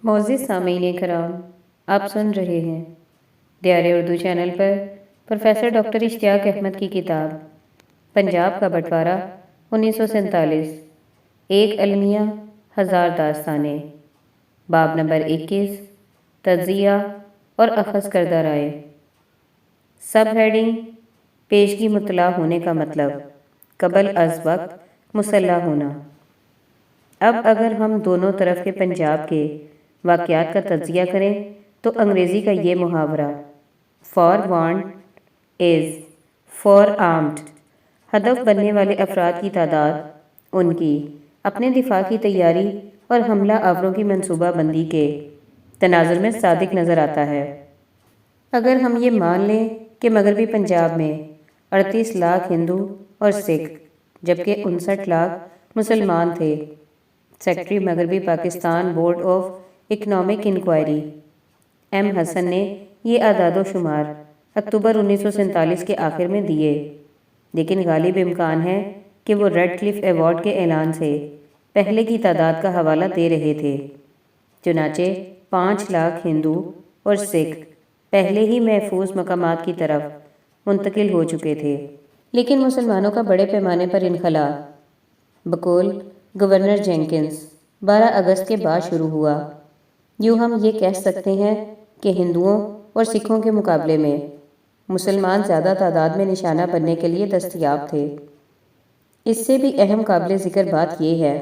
معزز سامعین کرام، آپ سن رہے ہیں دیار اردو چینل پر پروفیسر ڈاکٹر اشتیاق احمد کی کتاب پنجاب کا بٹوارہ 1947، ایک المیہ ہزار داستانیں، باب نمبر 21، تجزیہ اور اخذ کردہ رائے۔ سب ہیڈنگ: پیشگی مطلع ہونے کا مطلب قبل از وقت مسلح ہونا۔ اب اگر ہم دونوں طرف کے پنجاب کے واقعات کا تجزیہ کریں تو انگریزی کا یہ محاورہ for want is for armed, ہدف بننے والے افراد کی تعداد، ان کی اپنے دفاع کی تیاری اور حملہ آوروں کی منصوبہ بندی کے تناظر میں صادق نظر آتا ہے۔ اگر ہم یہ مان لیں کہ مغربی پنجاب میں 38 لاکھ ہندو اور سکھ جبکہ 59 لاکھ مسلمان تھے، سیکرٹری مغربی Pakistan board of economic inquiry M Hasan نے یہ اعداد و شمار اکتوبر 1947 کے آخر میں دیے، لیکن غالب امکان ہے کہ وہ ریڈ کلف ایوارڈ کے اعلان سے پہلے کی تعداد کا حوالہ دے رہے تھے۔ چنانچہ 5 لاکھ ہندو اور سکھ پہلے ہی محفوظ مقامات کی طرف منتقل ہو چکے تھے، لیکن مسلمانوں کا بڑے پیمانے پر انخلا بقول گورنر جینکنز 12 اگست کے بعد شروع ہوا۔ یوں ہم یہ کہہ سکتے ہیں کہ ہندوؤں اور سکھوں کے مقابلے میں مسلمان زیادہ تعداد میں نشانہ بننے کے لیے دستیاب تھے۔ اس سے بھی اہم قابل ذکر بات یہ ہے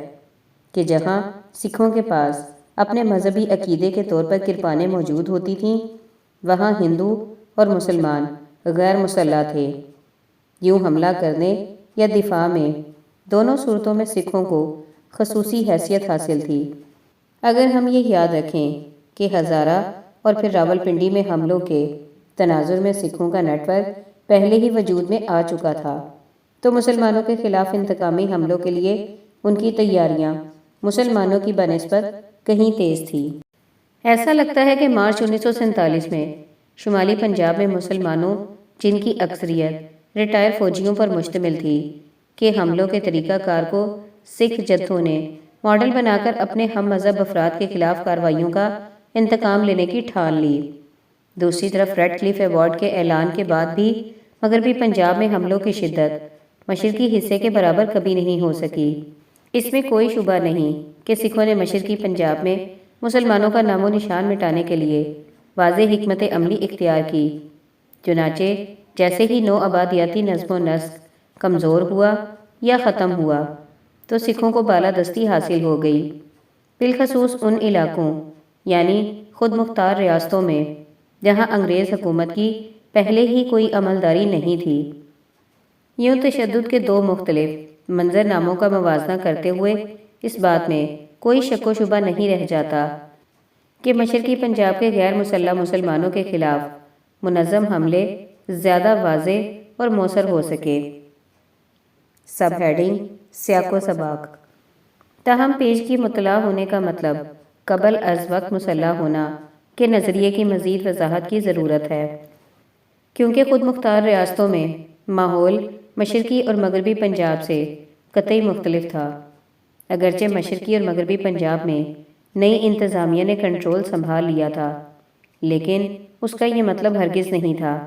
کہ جہاں سکھوں کے پاس اپنے مذہبی عقیدے کے طور پر کرپانیں موجود ہوتی تھیں، وہاں ہندو اور مسلمان غیر مسلح تھے۔ یوں حملہ کرنے یا دفاع میں دونوں صورتوں میں سکھوں کو خصوصی حیثیت حاصل تھی۔ اگر ہم یہ یاد رکھیں کہ ہزارہ اور پھر راولپنڈی میں حملوں کے تناظر میں سکھوں کا نیٹ ورک پہلے ہی وجود میں آ چکا تھا، تو مسلمانوں کے خلاف انتقامی حملوں کے لیے ان کی تیاریاں مسلمانوں کی بنسبت کہیں تیز تھی۔ ایسا لگتا ہے کہ مارچ 1947 میں شمالی پنجاب میں مسلمانوں، جن کی اکثریت ریٹائر فوجیوں پر مشتمل تھی، کے حملوں کے طریقہ کار کو سکھ جتھوں نے ماڈل بنا کر اپنے ہم مذہب افراد کے خلاف کارروائیوں کا انتقام لینے کی ٹھان لی۔ دوسری طرف ریڈ کلف ایوارڈ کے اعلان کے بعد بھی مغربی پنجاب میں حملوں کی شدت مشرقی حصے کے برابر کبھی نہیں ہو سکی۔ اس میں کوئی شبہ نہیں کہ سکھوں نے مشرقی پنجاب میں مسلمانوں کا نام و نشان مٹانے کے لیے واضح حکمت عملی اختیار کی۔ چنانچہ جیسے ہی نو آبادیاتی نظم و نسق کمزور ہوا یا ختم ہوا تو سکھوں کو بالادستی حاصل ہو گئی، بالخصوص ان علاقوں یعنی خود مختار ریاستوں میں جہاں انگریز حکومت کی پہلے ہی کوئی عملداری نہیں تھی۔ یوں تشدد کے دو مختلف منظر ناموں کا موازنہ کرتے ہوئے اس بات میں کوئی شک و شبہ نہیں رہ جاتا کہ مشرقی پنجاب کے غیر مسلح مسلمانوں کے خلاف منظم حملے زیادہ واضح اور مؤثر ہو سکے۔ سب ہیڈنگ: سیاق و سباق۔ تاہم پیشگی مطلع ہونے کا مطلب قبل از وقت مسلح ہونا کے نظریے کی مزید وضاحت کی ضرورت ہے، کیونکہ خود مختار ریاستوں میں ماحول مشرقی اور مغربی پنجاب سے قطعی مختلف تھا۔ اگرچہ مشرقی اور مغربی پنجاب میں نئی انتظامیہ نے کنٹرول سنبھال لیا تھا، لیکن اس کا یہ مطلب ہرگز نہیں تھا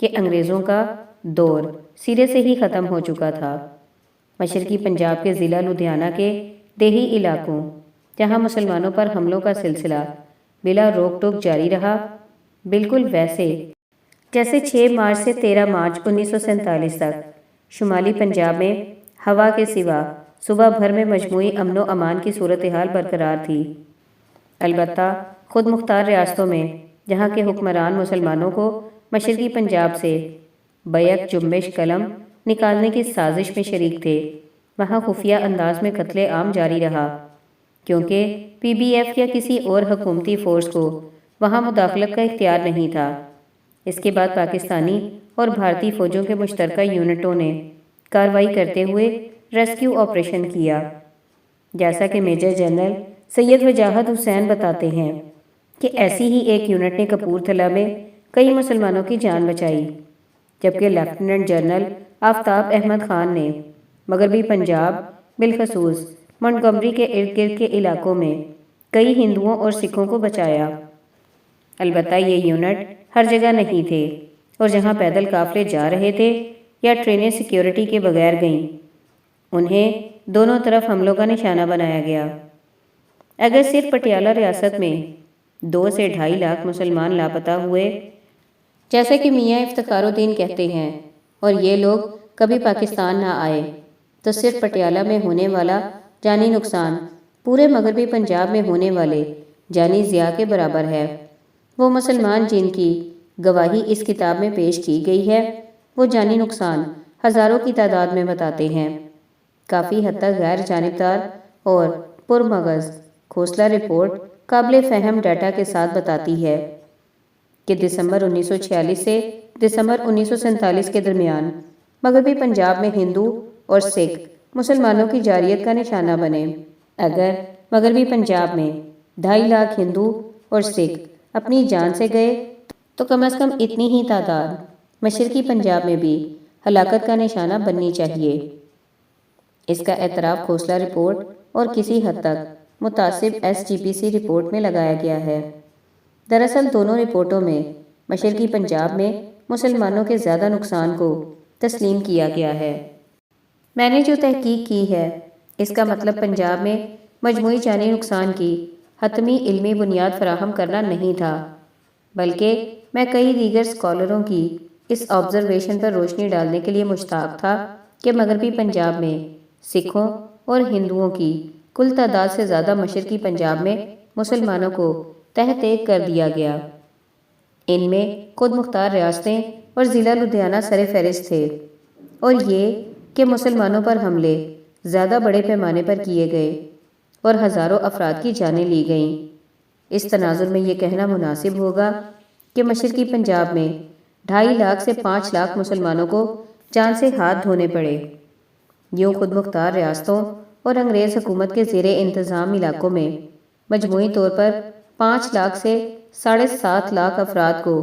کہ انگریزوں کا دور سرے سے ہی ختم ہو چکا تھا۔ مشرقی پنجاب کے ضلع لدھیانہ کے دیہی علاقوں جہاں مسلمانوں پر حملوں کا سلسلہ بلا روک ٹوک جاری رہا، بالکل ویسے جیسے 6 مارچ سے 13 مارچ 1947 تک شمالی پنجاب میں ہوا کے سوا صبح بھر میں مجموعی امن و امان کی صورتحال برقرار تھی۔ البتہ خود مختار ریاستوں میں جہاں کے حکمران مسلمانوں کو مشرقی پنجاب سے بیک جنبش قلم نکالنے کی سازش میں شریک تھے، وہاں خفیہ انداز میں قتل عام جاری رہا، کیونکہ پی بی ایف یا کسی اور حکومتی فورس کو وہاں مداخلت کا اختیار نہیں تھا۔ اس کے بعد پاکستانی اور بھارتی فوجوں کے مشترکہ یونٹوں نے کارروائی کرتے ہوئے ریسکیو آپریشن کیا۔ جیسا کہ میجر جنرل سید وجاہت حسین بتاتے ہیں کہ ایسی ہی ایک یونٹ نے کپورتھلا میں کئی مسلمانوں کی جان بچائی، جبکہ لیفٹیننٹ جنرل آفتاب احمد خان نے مغربی پنجاب بالخصوص منٹگمری کے ارد گرد کے علاقوں میں کئی ہندوؤں اور سکھوں کو بچایا۔ البتہ یہ یونٹ ہر جگہ نہیں تھے، اور جہاں پیدل قافلے جا رہے تھے یا ٹرینیں سیکیورٹی کے بغیر گئیں، انہیں دونوں طرف حملوں کا نشانہ بنایا گیا۔ اگر صرف پٹیالہ ریاست میں 2 سے 2.5 لاکھ مسلمان لاپتہ ہوئے، جیسا کہ میاں افتخار الدین کہتے ہیں، اور یہ لوگ کبھی پاکستان نہ آئے، تو صرف پٹیالہ میں ہونے والا جانی نقصان پورے مغربی پنجاب میں ہونے والے جانی ضیاع کے برابر ہے۔ وہ مسلمان جن کی گواہی اس کتاب میں پیش کی گئی ہے، وہ جانی نقصان ہزاروں کی تعداد میں بتاتے ہیں۔ کافی حد تک غیر جانبدار اور پرمغز کھوسلا رپورٹ قابل فہم ڈیٹا کے ساتھ بتاتی ہے کہ دسمبر 1946 سے دسمبر 1947 کے درمیان مغربی پنجاب میں ہندو اور سکھ مسلمانوں کی جارحیت کا نشانہ بنے۔ اگر مغربی پنجاب میں 2.5 لاکھ ہندو اور سکھ اپنی جان سے گئے تو کم از کم اتنی ہی تعداد مشرقی پنجاب میں بھی ہلاکت کا نشانہ بننی چاہیے۔ اس کا اعتراف کھوسلا رپورٹ اور کسی حد تک متعصب SGPC رپورٹ میں لگایا گیا ہے۔ دراصل دونوں رپورٹوں میں مشرقی پنجاب میں مسلمانوں کے زیادہ نقصان کو تسلیم کیا گیا ہے۔ میں نے جو تحقیق کی ہے، اس کا مطلب پنجاب میں مجموعی جانی نقصان کی حتمی علمی بنیاد فراہم کرنا نہیں تھا، بلکہ میں کئی دیگر اسکالروں کی اس آبزرویشن پر روشنی ڈالنے کے لیے مشتاق تھا کہ مغربی پنجاب میں سکھوں اور ہندوؤں کی کل تعداد سے زیادہ مشرقی پنجاب میں مسلمانوں کو تحت ایک کر دیا گیا۔ ان میں خود مختار ریاستیں اور ضلع لدھیانہ سر فہرست تھے، اور یہ کہ مسلمانوں پر حملے زیادہ بڑے پیمانے پر کیے گئے اور ہزاروں افراد کی جانیں لی گئیں۔ اس تناظر میں یہ کہنا مناسب ہوگا کہ مشرقی پنجاب میں 2.5 لاکھ سے 5 لاکھ مسلمانوں کو جان سے ہاتھ دھونے پڑے۔ یوں خود مختار ریاستوں اور انگریز حکومت کے زیر انتظام علاقوں میں مجموعی طور پر 5 لاکھ سے 7.5 لاکھ افراد کو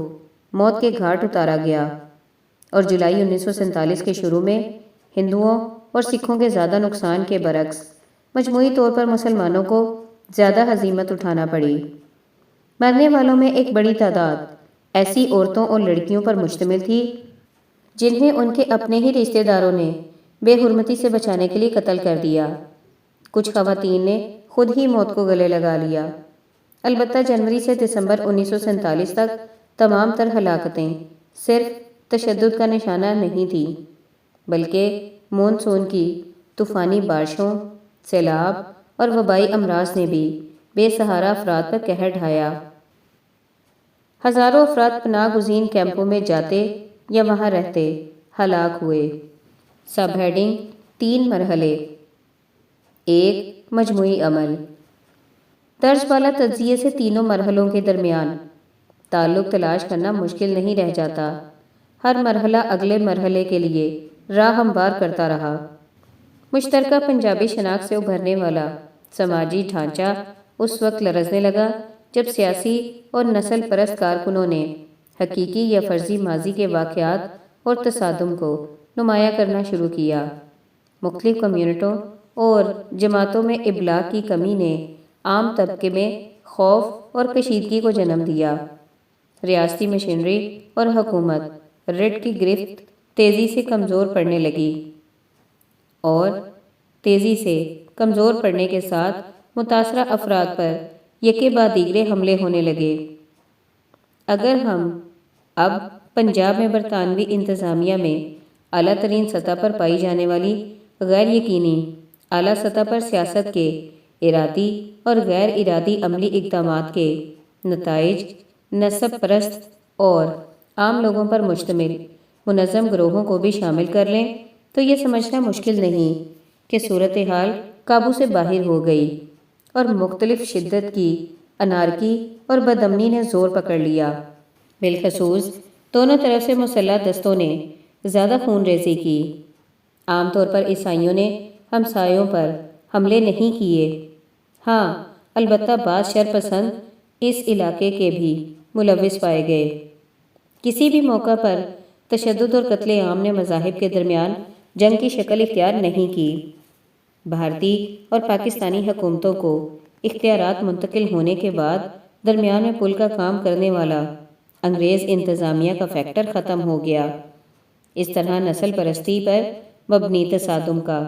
موت کے گھاٹ اتارا گیا، اور جولائی 1947 کے شروع میں ہندوؤں اور سکھوں کے زیادہ نقصان کے برعکس مجموعی طور پر مسلمانوں کو زیادہ ہزیمت اٹھانا پڑی۔ مرنے والوں میں ایک بڑی تعداد ایسی عورتوں اور لڑکیوں پر مشتمل تھی جنہیں ان کے اپنے ہی رشتہ داروں نے بے حرمتی سے بچانے کے لیے قتل کر دیا۔ کچھ خواتین نے خود ہی موت کو گلے لگا لیا۔ البتہ جنوری سے دسمبر 1947 تک تمام تر ہلاکتیں صرف تشدد کا نشانہ نہیں تھی، بلکہ مون سون کی طوفانی بارشوں، سیلاب اور وبائی امراض نے بھی بے سہارا افراد پر قہر ڈھایا۔ ہزاروں افراد پناہ گزین کیمپوں میں جاتے یا وہاں رہتے ہلاک ہوئے۔ سب ہیڈنگ 3 مرحلے 1 مجموعی عمل۔ درج بالا تجزیے سے تینوں مرحلوں کے درمیان تعلق تلاش کرنا مشکل نہیں رہ جاتا۔ ہر مرحلہ اگلے مرحلے کے لیے راہ ہموار کرتا رہا۔ مشترکہ پنجابی شناخت سے ابھرنے والا سماجی ڈھانچہ اس وقت لرزنے لگا جب سیاسی اور نسل پرست کارکنوں نے حقیقی یا فرضی ماضی کے واقعات اور تصادم کو نمایاں کرنا شروع کیا۔ مختلف کمیونٹیوں اور جماعتوں میں ابلاغ کی کمی نے عام طبقے میں خوف اور کشیدگی کو جنم دیا۔ ریاستی مشینری اور حکومت رٹ کی گرفت تیزی سے کمزور پڑنے لگی، اور تیزی سے کمزور پڑنے کے ساتھ متاثرہ افراد پر یکے بعد دیگرے حملے ہونے لگے۔ اگر ہم اب پنجاب میں برطانوی انتظامیہ میں اعلیٰ ترین سطح پر پائی جانے والی غیر یقینی اعلیٰ سطح پر سیاست کے ارادی اور غیر ارادی عملی اقدامات کے نتائج نسب پرست اور عام لوگوں پر مشتمل منظم گروہوں کو بھی شامل کر لیں تو یہ سمجھنا مشکل نہیں کہ صورتحال قابو سے باہر ہو گئی اور مختلف شدت کی انارکی اور بدامنی نے زور پکڑ لیا۔ بالخصوص دونوں طرف سے مسلح دستوں نے زیادہ خون ریزی کی۔ عام طور پر عیسائیوں نے ہمسایوں پر حملے نہیں کیے، ہاں البتہ بعض شر پسند اس علاقے کے بھی ملوث پائے گئے۔ کسی بھی موقع پر تشدد اور قتل عام نے مذاہب کے درمیان جنگ کی شکل اختیار نہیں کی۔ بھارتی اور پاکستانی حکومتوں کو اختیارات منتقل ہونے کے بعد درمیان میں پل کا کام کرنے والا انگریز انتظامیہ کا فیکٹر ختم ہو گیا۔ اس طرح نسل پرستی پر مبنی تصادم کا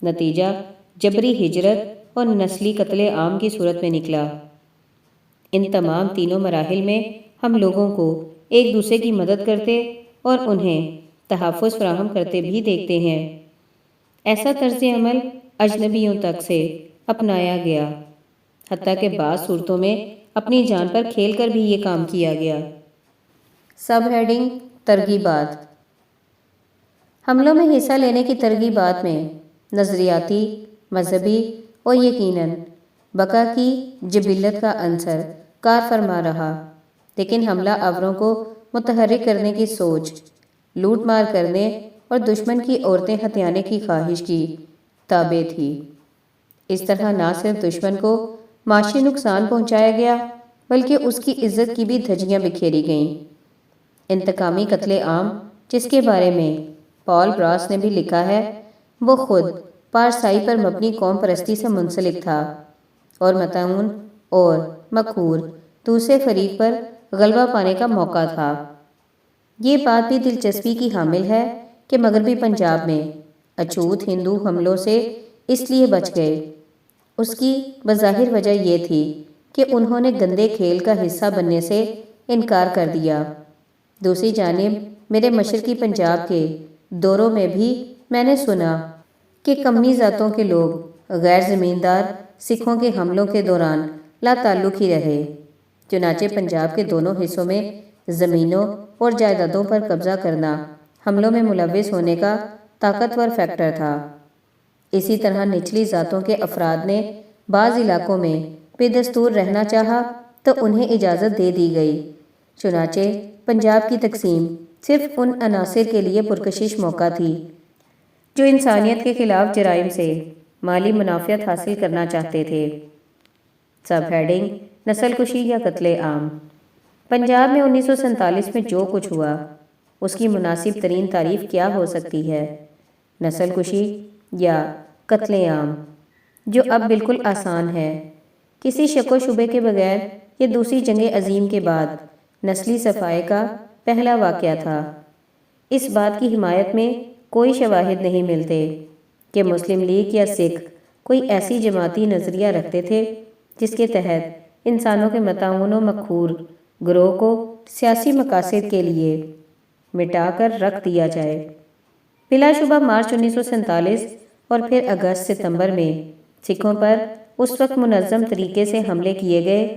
نتیجہ جبری ہجرت اور نسلی قتل عام کی صورت میں نکلا۔ ان تمام تینوں مراحل میں ہم لوگوں کو ایک دوسرے کی مدد کرتے اور انہیں تحفظ فراہم کرتے بھی دیکھتے ہیں۔ ایسا طرز عمل اجنبیوں تک سے اپنایا گیا، حتیٰ کہ بعض صورتوں میں اپنی جان پر کھیل کر بھی یہ کام کیا گیا۔ سب ہیڈنگ ترغیبات۔ حملوں میں حصہ لینے کی ترغیبات میں نظریاتی، مذہبی اور یقیناً بقا کی جبلت کا عنصر کار فرما رہا، لیکن حملہ آوروں کو متحرک کرنے کی سوچ، لوٹ مار کرنے اور دشمن کی عورتیں ہتھیانے کی خواہش کی تابع تھی۔ اس طرح نہ صرف دشمن کو معاشی نقصان پہنچایا گیا بلکہ اس کی عزت کی بھی دھجیاں بکھیری گئیں۔ انتقامی قتل عام جس کے بارے میں پال براس نے بھی لکھا ہے، وہ خود پارسائی پر مبنی قوم پرستی سے منسلک تھا اور مطعون اور مقہور دوسرے فریق پر غلبہ پانے کا موقع تھا۔ یہ بات بھی دلچسپی کی حامل ہے کہ مغربی پنجاب میں اچھوت ہندو حملوں سے اس لیے بچ گئے۔ اس کی بظاہر وجہ یہ تھی کہ انہوں نے گندے کھیل کا حصہ بننے سے انکار کر دیا۔ دوسری جانب میرے مشرقی پنجاب کے دوروں میں بھی میں نے سنا کہ کمنی ذاتوں کے لوگ غیر زمیندار سکھوں کے حملوں کے دوران لا تعلق ہی رہے۔ چنانچہ پنجاب کے دونوں حصوں میں زمینوں اور جائیدادوں پر قبضہ کرنا حملوں میں ملوث ہونے کا طاقتور فیکٹر تھا۔ اسی طرح نچلی ذاتوں کے افراد نے بعض علاقوں میں بے دستور رہنا چاہا تو انہیں اجازت دے دی گئی۔ چنانچہ پنجاب کی تقسیم صرف ان عناصر کے لیے پرکشش موقع تھی جو انسانیت کے خلاف جرائم سے مالی منافعت حاصل کرنا چاہتے تھے۔ سب ہیڈنگ نسل کشی یا قتل عام۔ پنجاب میں 1947 میں جو کچھ ہوا اس کی مناسب ترین تعریف کیا ہو سکتی ہے؟ نسل کشی یا قتل عام، جو اب بالکل آسان ہے۔ کسی شک و شبے کے بغیر یہ دوسری جنگ عظیم کے بعد نسلی صفائی کا پہلا واقعہ تھا۔ اس بات کی حمایت میں کوئی شواہد نہیں ملتے کہ مسلم لیگ یا سکھ کوئی ایسی جماعتی نظریہ رکھتے تھے جس کے تحت انسانوں کے مطعون و مقہور گروہ کو سیاسی مقاصد کے لیے مٹا کر رکھ دیا جائے۔ بلا شبہ مارچ 1947 اور پھر اگست ستمبر میں سکھوں پر اس وقت منظم طریقے سے حملے کیے گئے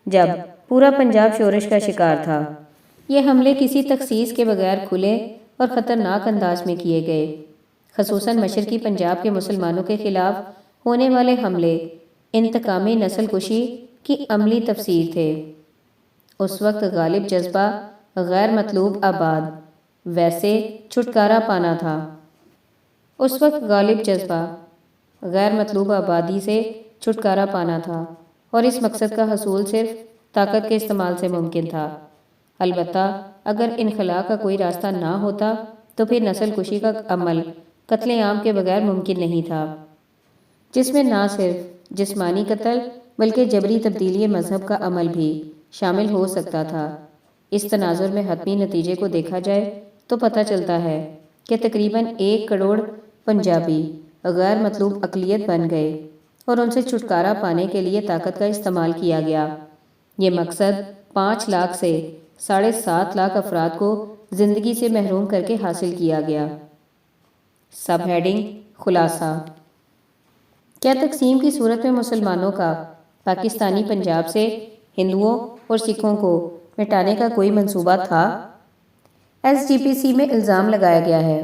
جب پورا پنجاب شورش کا شکار تھا۔ یہ حملے کسی تخصیص کے بغیر کھلے اور خطرناک انداز میں کیے گئے۔ خصوصاً مشرقی پنجاب کے مسلمانوں کے خلاف ہونے والے حملے انتقامی نسل کشی کی عملی تفسیر تھے۔ اس وقت غالب جذبہ غیر مطلوب آباد ویسے چھٹکارا پانا تھا۔ اس وقت غالب جذبہ غیر مطلوب آبادی سے چھٹکارا پانا تھا اور اس مقصد کا حصول صرف طاقت کے استعمال سے ممکن تھا۔ البتہ اگر انخلاء کا کوئی راستہ نہ ہوتا تو پھر نسل کشی کا عمل قتل عام کے بغیر ممکن نہیں تھا، جس میں نہ صرف جسمانی قتل بلکہ جبری تبدیلی مذہب کا عمل بھی شامل ہو سکتا تھا۔ اس تناظر میں حتمی نتیجے کو دیکھا جائے تو پتہ چلتا ہے کہ تقریباً 1 کروڑ پنجابی غیر مطلوب اقلیت بن گئے اور ان سے چھٹکارا پانے کے لیے طاقت کا استعمال کیا گیا۔ یہ مقصد 5 لاکھ سے 7.5 لاکھ افراد کو زندگی سے محروم کر کے حاصل کیا گیا۔ سب ہیڈنگ خلاصہ۔ کیا تقسیم کی صورت میں مسلمانوں کا پاکستانی پنجاب سے ہندوؤں اور سکھوں کو مٹانے کا کوئی منصوبہ تھا؟ ایس جی پی سی میں الزام لگایا گیا ہے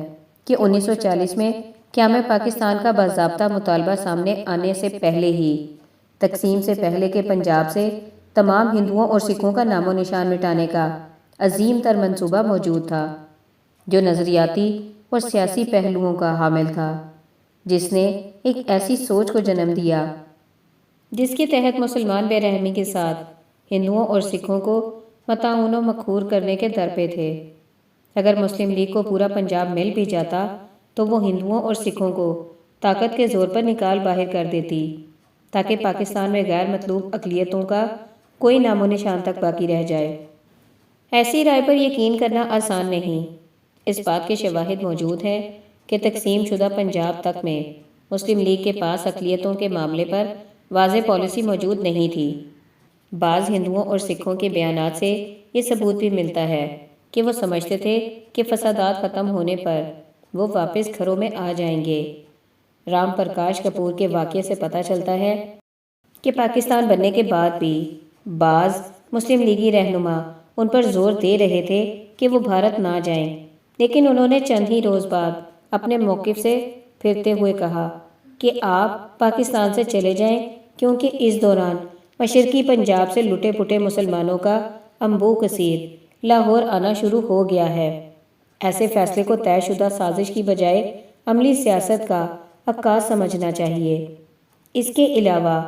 کہ 1940 میں قیام پاکستان کا باضابطہ مطالبہ سامنے آنے سے پہلے ہی تقسیم سے پہلے کے پنجاب سے تمام ہندوؤں اور سکھوں کا نام و نشان مٹانے کا عظیم تر منصوبہ موجود تھا، جو نظریاتی اور سیاسی پہلوؤں کا حامل تھا، جس نے ایک ایسی سوچ کو جنم دیا جس کے تحت مسلمان بے رحمی کے ساتھ ہندوؤں اور سکھوں کو مطعون و مقہور کرنے کے درپے تھے۔ اگر مسلم لیگ کو پورا پنجاب مل بھی جاتا تو وہ ہندوؤں اور سکھوں کو طاقت کے زور پر نکال باہر کر دیتی۔ تاکہ پاکستان میں غیر مطلوب اقلیتوں کا کوئی نام و نشان تک باقی رہ جائے۔ ایسی رائے پر یقین کرنا آسان نہیں۔ اس بات کے شواہد موجود ہیں کہ تقسیم شدہ پنجاب تک میں مسلم لیگ کے پاس اقلیتوں کے معاملے پر واضح پالیسی موجود نہیں تھی۔ بعض ہندوؤں اور سکھوں کے بیانات سے یہ ثبوت بھی ملتا ہے کہ وہ سمجھتے تھے کہ فسادات ختم ہونے پر وہ واپس گھروں میں آ جائیں گے۔ رام پرکاش کپور کے واقعے سے پتہ چلتا ہے کہ پاکستان بننے کے بعد بھی بعض مسلم لیگی رہنما ان پر زور دے رہے تھے کہ وہ بھارت نہ جائیں، لیکن انہوں نے چند ہی روز بعد اپنے موقف سے پھرتے ہوئے کہا کہ آپ پاکستان سے چلے جائیں، کیونکہ اس دوران مشرقی پنجاب سے لٹے پٹے مسلمانوں کا انبوہ کثیر لاہور آنا شروع ہو گیا ہے۔ ایسے فیصلے کو طے شدہ سازش کی بجائے عملی سیاست کا عکاس سمجھنا چاہیے۔ اس کے علاوہ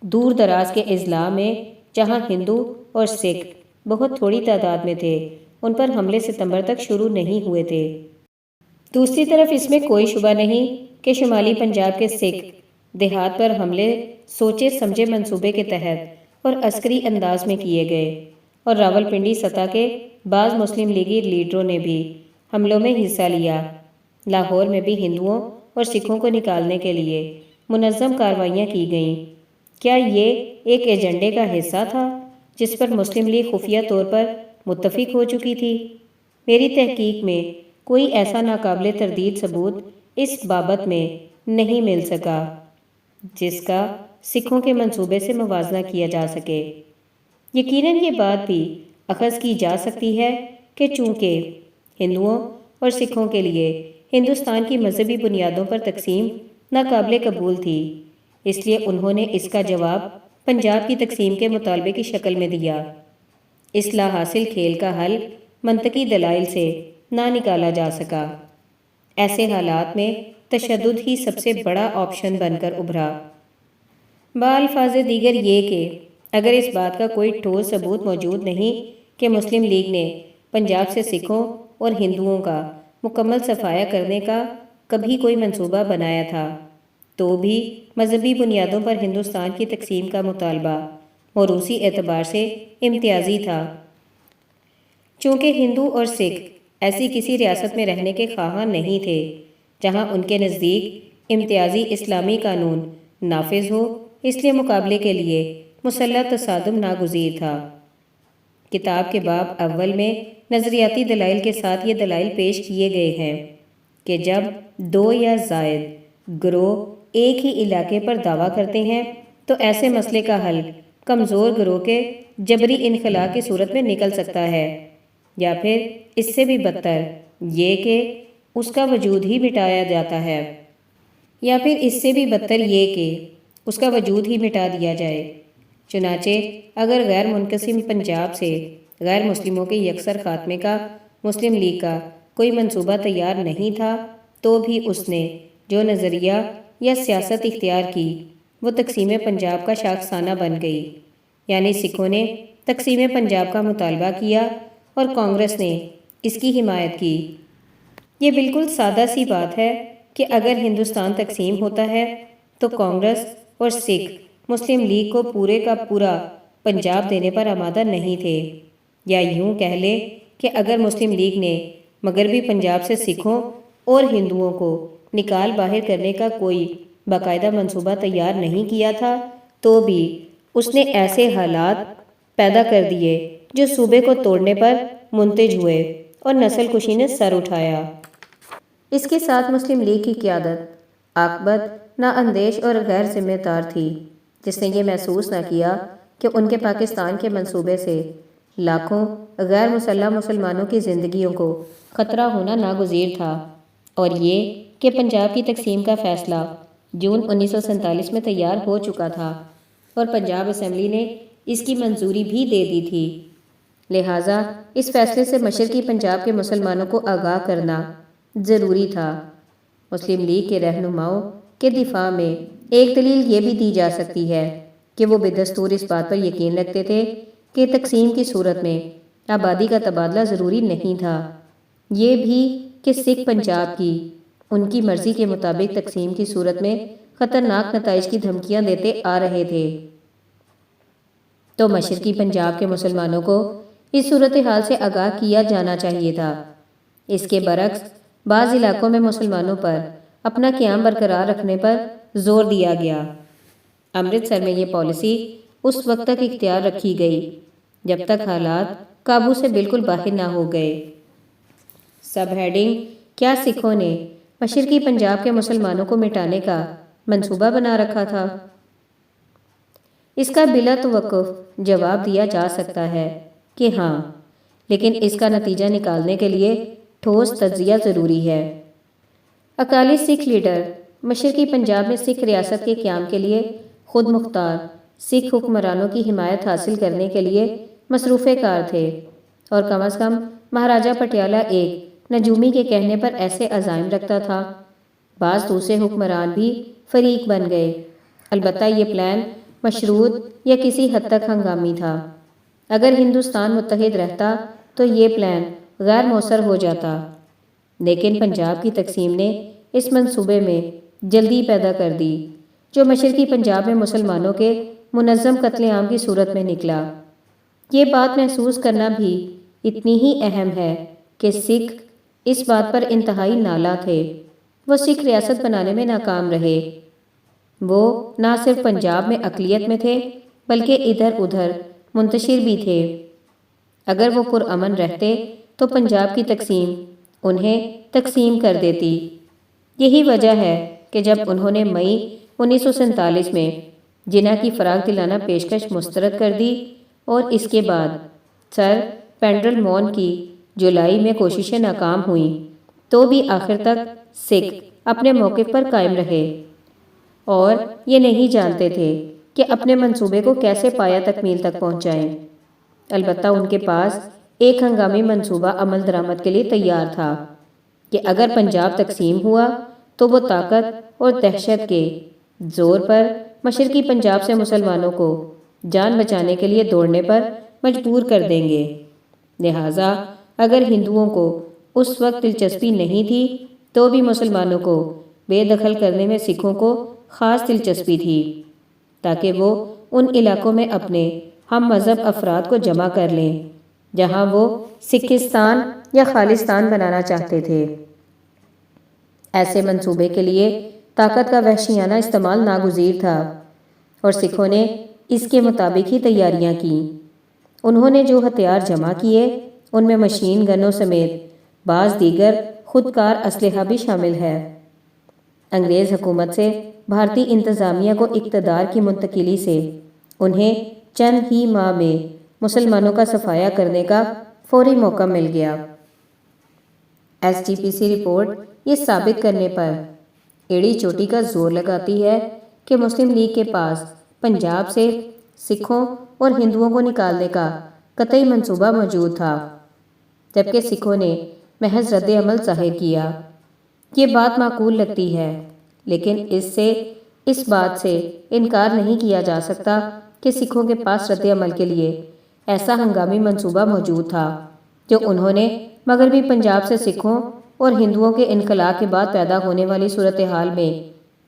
دور دراز کے اضلاع میں جہاں ہندو اور سکھ بہت تھوڑی تعداد میں تھے، ان پر حملے ستمبر تک شروع نہیں ہوئے تھے۔ دوسری طرف اس میں کوئی شبہ نہیں کہ شمالی پنجاب کے سکھ دیہات پر حملے سوچے سمجھے منصوبے کے تحت اور عسکری انداز میں کیے گئے، اور راولپنڈی سطح کے بعض مسلم لیگی لیڈروں نے بھی حملوں میں حصہ لیا۔ لاہور میں بھی ہندوؤں اور سکھوں کو نکالنے کے لیے منظم کارروائیاں کی گئیں۔ کیا یہ ایک ایجنڈے کا حصہ تھا جس پر مسلم لیگ خفیہ طور پر متفق ہو چکی تھی؟ میری تحقیق میں کوئی ایسا ناقابل تردید ثبوت اس بابت میں نہیں مل سکا جس کا سکھوں کے منصوبے سے موازنہ کیا جا سکے۔ یقیناً یہ بات بھی اخذ کی جا سکتی ہے کہ چونکہ ہندوؤں اور سکھوں کے لیے ہندوستان کی مذہبی بنیادوں پر تقسیم ناقابل قبول تھی، اس لیے انہوں نے اس کا جواب پنجاب کی تقسیم کے مطالبے کی شکل میں دیا۔ اصلاح حاصل کھیل کا حل منطقی دلائل سے نہ نکالا جا سکا۔ ایسے حالات میں تشدد ہی سب سے بڑا آپشن بن کر ابھرا۔ بالفاظ دیگر یہ کہ اگر اس بات کا کوئی ٹھوس ثبوت موجود نہیں کہ مسلم لیگ نے پنجاب سے سکھوں اور ہندوؤں کا مکمل صفایا کرنے کا کبھی کوئی منصوبہ بنایا تھا، تو بھی مذہبی بنیادوں پر ہندوستان کی تقسیم کا مطالبہ موروثی اعتبار سے امتیازی تھا۔ چونکہ ہندو اور سکھ ایسی کسی ریاست میں رہنے کے خواہاں نہیں تھے جہاں ان کے نزدیک امتیازی اسلامی قانون نافذ ہو، اس لیے مقابلے کے لیے مسلح تصادم ناگزیر تھا۔ کتاب کے باب اول میں نظریاتی دلائل کے ساتھ یہ دلائل پیش کیے گئے ہیں کہ جب دو یا زائد گروہ ایک ہی علاقے پر دعویٰ کرتے ہیں تو ایسے مسئلے کا حل کمزور گروہ کے جبری انخلاء کی صورت میں نکل سکتا ہے، یا پھر اس سے بھی بدتر یہ کہ اس کا وجود ہی مٹایا جاتا ہے، یا پھر اس سے بھی بدتر یہ کہ اس کا وجود ہی مٹا دیا جائے۔ چنانچہ اگر غیر منقسم پنجاب سے غیر مسلموں کے یکسر خاتمے کا مسلم لیگ کا کوئی منصوبہ تیار نہیں تھا، تو بھی اس نے جو نظریہ یا سیاست اختیار کی وہ تقسیم پنجاب کا شاخسانہ بن گئی، یعنی سکھوں نے تقسیم پنجاب کا مطالبہ کیا اور کانگریس نے اس کی حمایت کی۔ یہ بالکل سادہ سی بات ہے کہ اگر ہندوستان تقسیم ہوتا ہے تو کانگریس اور سکھ مسلم لیگ کو پورے کا پورا پنجاب دینے پر آمادہ نہیں تھے، یا یوں کہہ لیں کہ اگر مسلم لیگ نے مغربی پنجاب سے سکھوں اور ہندوؤں کو نکال باہر کرنے کا کوئی باقاعدہ منصوبہ تیار نہیں کیا تھا، تو بھی اس نے ایسے حالات پیدا کر دیے جو صوبے کو توڑنے پر منتج ہوئے اور نسل کشی نے سر اٹھایا۔ اس کے ساتھ مسلم لیگ کی قیادت عاقبت نااندیش اور غیر ذمہ دار تھی، جس نے یہ محسوس نہ کیا کہ ان کے پاکستان کے منصوبے سے لاکھوں غیر مسلح مسلمانوں کی زندگیوں کو خطرہ ہونا ناگزیر تھا، اور یہ کہ پنجاب کی تقسیم کا فیصلہ جون 1947 میں تیار ہو چکا تھا اور پنجاب اسمبلی نے اس کی منظوری بھی دے دی تھی۔ لہٰذا اس فیصلے سے مشرقی پنجاب کے مسلمانوں کو آگاہ کرنا ضروری تھا۔ مسلم لیگ کے رہنماؤں کے دفاع میں ایک دلیل یہ بھی دی جا سکتی ہے کہ وہ بدستور اس بات پر یقین رکھتے تھے کہ تقسیم کی صورت میں آبادی کا تبادلہ ضروری نہیں تھا، یہ بھی کہ سکھ پنجاب کی ان کی مرضی کے مطابق تقسیم کی صورت میں خطرناک نتائج کی دھمکیاں دیتے آ رہے تھے۔ تو مشرقی پنجاب کے مسلمانوں کو اس صورتحال سے آگاہ کیا جانا چاہیے تھا۔ اس کے برعکس بعض علاقوں میں مسلمانوں پر اپنا قیام برقرار رکھنے پر زور دیا گیا۔ امرتسر میں یہ پالیسی اس وقت تک اختیار رکھی گئی جب تک حالات قابو سے بالکل باہر نہ ہو گئے۔ سب ہیڈنگ: کیا سکھوں نے مشرقی پنجاب کے مسلمانوں کو مٹانے کا منصوبہ بنا رکھا تھا؟ اس کا بلا توقف جواب دیا جا سکتا ہے کہ ہاں، لیکن اس کا نتیجہ نکالنے کے لیے ٹھوس تجزیہ ضروری ہے۔ اکالی سکھ لیڈر مشرقی پنجاب میں سکھ ریاست کے قیام کے لیے خود مختار سکھ حکمرانوں کی حمایت حاصل کرنے کے لیے مصروف کار تھے، اور کم از کم مہاراجہ پٹیالہ ایک نجومی کے کہنے پر ایسے عزائم رکھتا تھا۔ بعض دوسرے حکمران بھی فریق بن گئے، البتہ یہ پلان مشروط یا کسی حد تک ہنگامی تھا۔ اگر ہندوستان متحد رہتا تو یہ پلان غیر مؤثر ہو جاتا، لیکن پنجاب کی تقسیم نے اس منصوبے میں جلدی پیدا کر دی، جو مشرقی پنجاب میں مسلمانوں کے منظم قتل عام کی صورت میں نکلا۔ یہ بات محسوس کرنا بھی اتنی ہی اہم ہے کہ سکھ اس بات پر انتہائی نالاں تھے۔ وہ سکھ ریاست بنانے میں ناکام رہے۔ وہ نہ صرف پنجاب میں اقلیت میں تھے بلکہ ادھر ادھر منتشر بھی تھے۔ اگر وہ پرامن رہتے تو پنجاب کی تقسیم انہیں تقسیم کر دیتی۔ یہی وجہ ہے کہ جب انہوں نے مئی 1947 میں جناح کی فراغ دلانہ پیشکش مسترد کر دی اور اس کے بعد سر پینڈرل مون کی جولائی میں کوششیں ناکام ہوئیں، تو بھی آخر تک سکھ اپنے موقف پر قائم رہے اور یہ نہیں جانتے تھے کہ اپنے منصوبے کو کیسے پایہ تکمیل تک پہنچائیں۔ البتہ ان کے پاس ایک ہنگامی منصوبہ عمل درآمد کے لیے تیار تھا کہ اگر پنجاب تقسیم ہوا تو وہ طاقت اور دہشت کے زور پر مشرقی پنجاب سے مسلمانوں کو جان بچانے کے لیے دوڑنے پر مجبور کر دیں گے۔ لہٰذا اگر ہندوؤں کو اس وقت دلچسپی نہیں تھی تو بھی مسلمانوں کو بے دخل کرنے میں سکھوں کو خاص دلچسپی تھی، تاکہ وہ ان علاقوں میں اپنے ہم مذہب افراد کو جمع کر لیں جہاں وہ سکھستان یا خالصتان بنانا چاہتے تھے۔ ایسے منصوبے کے لیے طاقت کا وحشیانہ استعمال ناگزیر تھا، اور سکھوں نے اس کے مطابق ہی تیاریاں کیں۔ انہوں نے جو ہتھیار جمع کیے ان میں مشین گنوں سمیت بعض دیگر خودکار اسلحہ بھی شامل ہے۔ انگریز حکومت سے بھارتی انتظامیہ کو اقتدار کی منتقلی سے انہیں چند ہی ماہ میں مسلمانوں کا صفایا کرنے کا فوری موقع مل گیا۔ ایس جی پی سی رپورٹ یہ ثابت کرنے پر ایڑی چوٹی کا زور لگاتی ہے کہ مسلم لیگ کے پاس پنجاب سے سکھوں اور ہندوؤں کو نکالنے کا قطعی منصوبہ موجود تھا، جبکہ سکھوں نے محض رد عمل ظاہر کیا۔ یہ بات معقول لگتی ہے، لیکن اس بات سے انکار نہیں کیا جا سکتا کہ سکھوں کے پاس رد عمل کے لیے ایسا ہنگامی منصوبہ موجود تھا جو انہوں نے مغربی پنجاب سے سکھوں اور ہندوؤں کے انخلا کے بعد پیدا ہونے والی صورتحال میں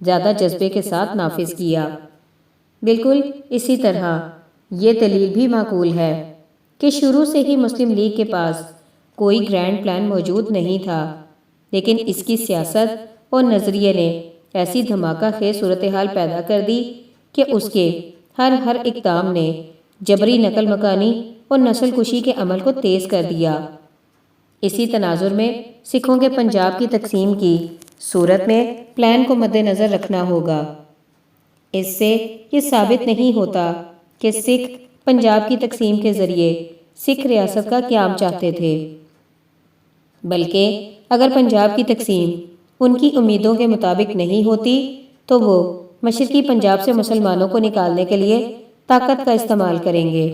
زیادہ جذبے کے ساتھ نافذ کیا۔ بالکل اسی طرح یہ دلیل بھی معقول ہے کہ شروع سے ہی مسلم لیگ کے پاس کوئی گرینڈ پلان موجود نہیں تھا، لیکن اس کی سیاست اور نظریے نے ایسی دھماکہ خیز صورتحال پیدا کر دی کہ اس کے ہر اقدام نے جبری نقل مکانی اور نسل کشی کے عمل کو تیز کر دیا۔ اسی تناظر میں سکھوں کے پنجاب کی تقسیم کی صورت میں پلان کو مد نظر رکھنا ہوگا۔ اس سے یہ ثابت نہیں ہوتا کہ سکھ پنجاب کی تقسیم کے ذریعے سکھ ریاست کا قیام چاہتے تھے، بلکہ اگر پنجاب کی تقسیم ان کی امیدوں کے مطابق نہیں ہوتی تو وہ مشرقی پنجاب سے مسلمانوں کو نکالنے کے لیے طاقت کا استعمال کریں گے۔